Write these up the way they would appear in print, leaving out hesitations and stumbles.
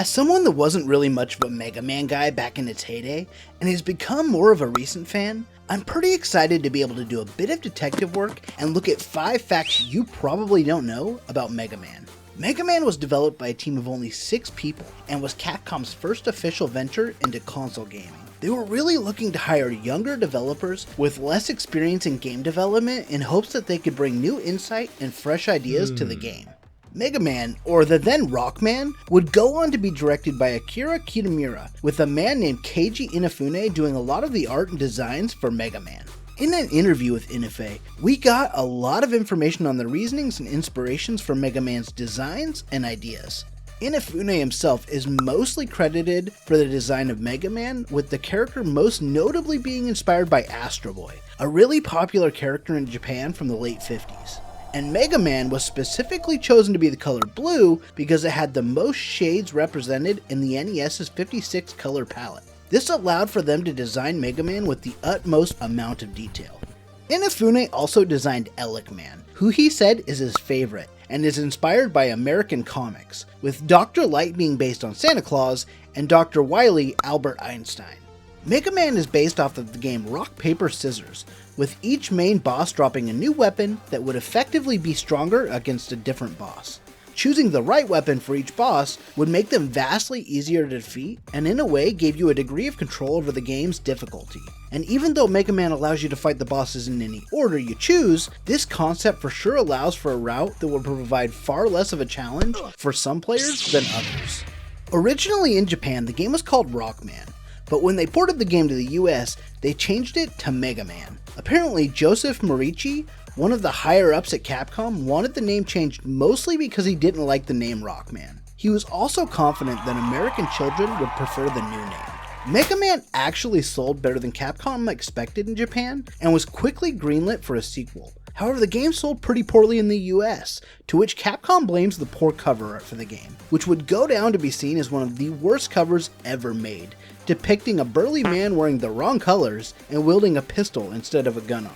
As someone that wasn't really much of a Mega Man guy back in its heyday, and has become more of a recent fan, I'm pretty excited to be able to do a bit of detective work and look at 5 facts you probably don't know about Mega Man. Mega Man was developed by a team of only 6 people and was Capcom's first official venture into console gaming. They were really looking to hire younger developers with less experience in game development in hopes that they could bring new insight and fresh ideas to the game. Mega Man, or the then Rockman, would go on to be directed by Akira Kitamura, with a man named Keiji Inafune doing a lot of the art and designs for Mega Man. In an interview with Inafune, we got a lot of information on the reasonings and inspirations for Mega Man's designs and ideas. Inafune himself is mostly credited for the design of Mega Man, with the character most notably being inspired by Astro Boy, a really popular character in Japan from the late 50s. And Mega Man was specifically chosen to be the color blue because it had the most shades represented in the NES's 56 color palette. This allowed for them to design Mega Man with the utmost amount of detail. Inafune also designed Elec Man, who he said is his favorite, and is inspired by American comics, with Dr. Light being based on Santa Claus and Dr. Wily Albert Einstein. Mega Man is based off of the game Rock, Paper, Scissors, with each main boss dropping a new weapon that would effectively be stronger against a different boss. Choosing the right weapon for each boss would make them vastly easier to defeat, and in a way gave you a degree of control over the game's difficulty. And even though Mega Man allows you to fight the bosses in any order you choose, this concept for sure allows for a route that will provide far less of a challenge for some players than others. Originally in Japan, the game was called Rockman, but when they ported the game to the US, they changed it to Mega Man. Apparently, Joseph Morici, one of the higher-ups at Capcom, wanted the name changed mostly because he didn't like the name Rockman. He was also confident that American children would prefer the new name. Mega Man actually sold better than Capcom expected in Japan, and was quickly greenlit for a sequel. However, the game sold pretty poorly in the US, to which Capcom blames the poor cover art for the game, which would go down to be seen as one of the worst covers ever made, depicting a burly man wearing the wrong colors and wielding a pistol instead of a gun arm.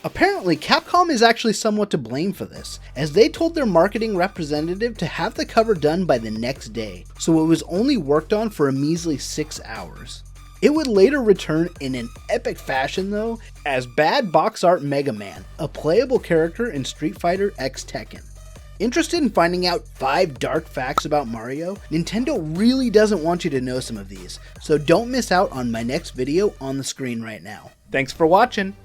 Apparently, Capcom is actually somewhat to blame for this, as they told their marketing representative to have the cover done by the next day, so it was only worked on for a measly 6 hours. It would later return in an epic fashion though, as Bad Box Art Mega Man, a playable character in Street Fighter X Tekken. Interested in finding out 5 dark facts about Mario? Nintendo really doesn't want you to know some of these, so don't miss out on my next video on the screen right now. Thanks for watching!